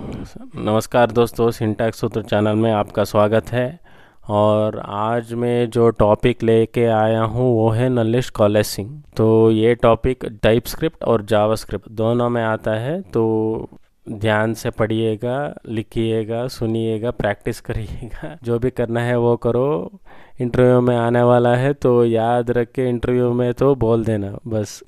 नमस्कार दोस्तों, सिंटैक्स सूत्र चैनल में आपका स्वागत है। और आज मैं जो टॉपिक लेके आया हूँ वो है नल लिस्ट कॉलेसिंग। तो ये टॉपिक टाइपस्क्रिप्ट और जावास्क्रिप्ट दोनों में आता है, तो ध्यान से पढ़िएगा, लिखिएगा, सुनिएगा, प्रैक्टिस करिएगा। जो भी करना है वो करो। इंटरव्यू में आने वाला है तो याद रख के इंटरव्यू में तो बोल देना बस।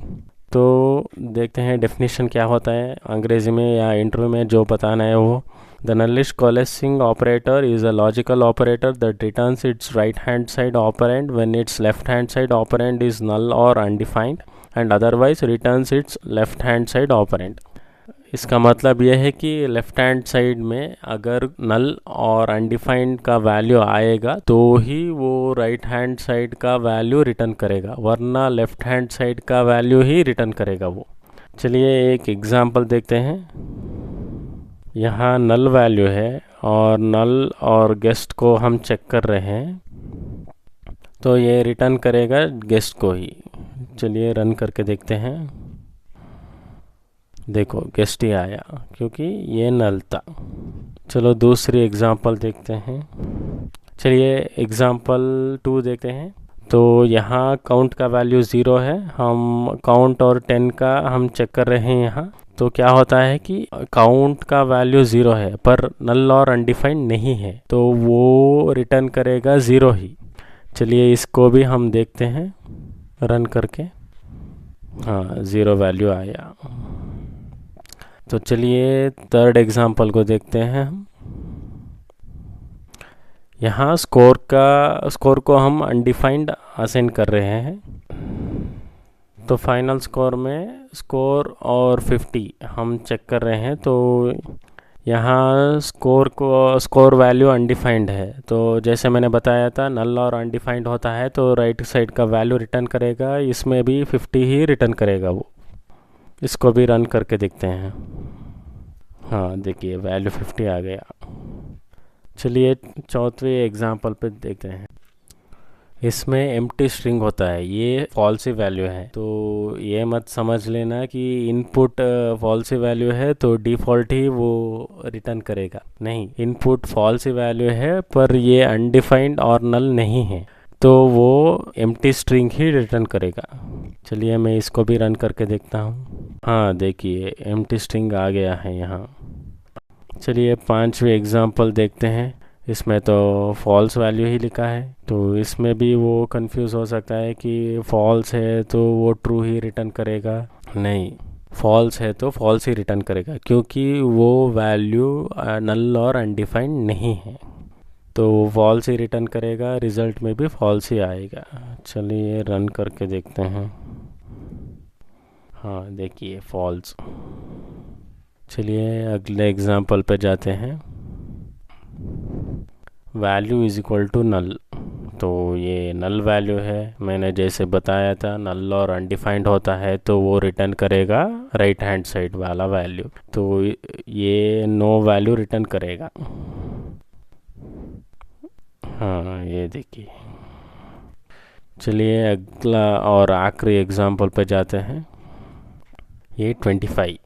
तो देखते हैं डेफिनेशन क्या होता है अंग्रेजी में या इंटरव्यू में जो बताना है वो। The null list coalescing operator is a logical operator that returns its right hand side operand when its left hand side operand is null or undefined and otherwise returns its left hand side operand। इसका मतलब यह है कि left hand side में अगर नल और undefined का value आएगा तो ही वो राइट हैंड साइड का वैल्यू रिटर्न करेगा, वरना लेफ्ट हैंड साइड का वैल्यू ही रिटर्न करेगा वो। चलिए एक एग्जांपल देखते हैं। यहाँ नल वैल्यू है और नल और गेस्ट को हम चेक कर रहे हैं, तो ये रिटर्न करेगा गेस्ट को ही। चलिए रन करके देखते हैं। देखो गेस्ट ही आया क्योंकि ये नल था। चलो दूसरी एग्जांपल देखते हैं। चलिए एग्जांपल 2 देखते हैं। तो यहाँ काउंट का वैल्यू 0 है, हम काउंट और 10 का हम चेक कर रहे हैं यहाँ। तो क्या होता है कि काउंट का वैल्यू 0 है पर नल और अनडिफाइंड नहीं है, तो वो रिटर्न करेगा 0 ही। चलिए इसको भी हम देखते हैं रन करके। हाँ, 0 वैल्यू आया। तो चलिए थर्ड एग्जांपल को देखते हैं हम। यहाँ स्कोर को हम अनडिफाइंड असाइन कर रहे हैं। तो फाइनल स्कोर में स्कोर और 50 हम चेक कर रहे हैं। तो यहाँ स्कोर वैल्यू अनडिफाइंड है, तो जैसे मैंने बताया था नल और अनडिफाइंड होता है तो राइट साइड का वैल्यू रिटर्न करेगा, इसमें भी 50 ही रिटर्न करेगा वो। इसको भी रन करके देखते हैं। हाँ देखिए वैल्यू 50 आ गया। चलिए चौथी एग्जांपल पे देखते हैं। इसमें एम्प्टी स्ट्रिंग होता है, ये फॉल्सी वैल्यू है। तो ये मत समझ लेना कि इनपुट फॉल्सी वैल्यू है तो डिफ़ॉल्ट ही वो रिटर्न करेगा, नहीं। इनपुट फॉल्सी वैल्यू है पर ये अनडिफाइंड और नल नहीं है, तो वो एम्प्टी स्ट्रिंग ही रिटर्न करेगा। चलिए मैं इसको भी रन करके देखता हूँ। हाँ देखिए एम्प्टी स्ट्रिंग आ गया है यहाँ। चलिए पांचवी एग्जांपल देखते हैं। इसमें तो फॉल्स वैल्यू ही लिखा है, तो इसमें भी वो कंफ्यूज हो सकता है कि फॉल्स है तो वो ट्रू ही रिटर्न करेगा, नहीं। फॉल्स है तो फॉल्स ही रिटर्न करेगा क्योंकि वो वैल्यू नल और अनडिफाइंड नहीं है, तो फॉल्स ही रिटर्न करेगा, रिजल्ट में भी फॉल्स ही आएगा। चलिए रन करके देखते हैं। हाँ देखिए फॉल्स। चलिए अगले एग्जांपल पे जाते हैं। Value is equal to null, तो ये नल वैल्यू है। मैंने जैसे बताया था नल और अनडिफाइंड होता है तो वो रिटर्न करेगा राइट हैंड साइड वाला वैल्यू, तो ये नो वैल्यू रिटर्न करेगा। हाँ ये देखिए। चलिए अगला और आखिरी एग्जांपल पे जाते हैं। ये 25,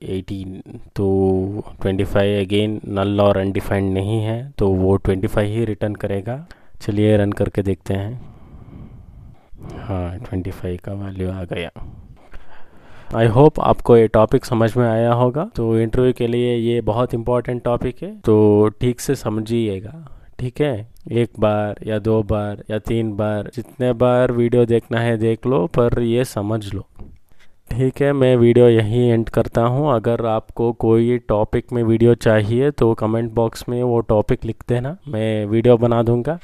18, तो 25 अगेन नल और अनडिफाइंड नहीं है तो वो 25 ही रिटर्न करेगा। चलिए रन करके देखते हैं। हाँ 25 का वैल्यू आ गया। आई होप आपको ये टॉपिक समझ में आया होगा। तो इंटरव्यू के लिए ये बहुत इंपॉर्टेंट टॉपिक है, तो ठीक से समझिएगा, ठीक है। एक बार या 2 बार या 3 बार, जितने बार वीडियो देखना है देख लो, पर ये समझ लो, ठीक है। मैं वीडियो यहीं एंड करता हूँ। अगर आपको कोई टॉपिक में वीडियो चाहिए तो कमेंट बॉक्स में वो टॉपिक लिख देना, मैं वीडियो बना दूँगा।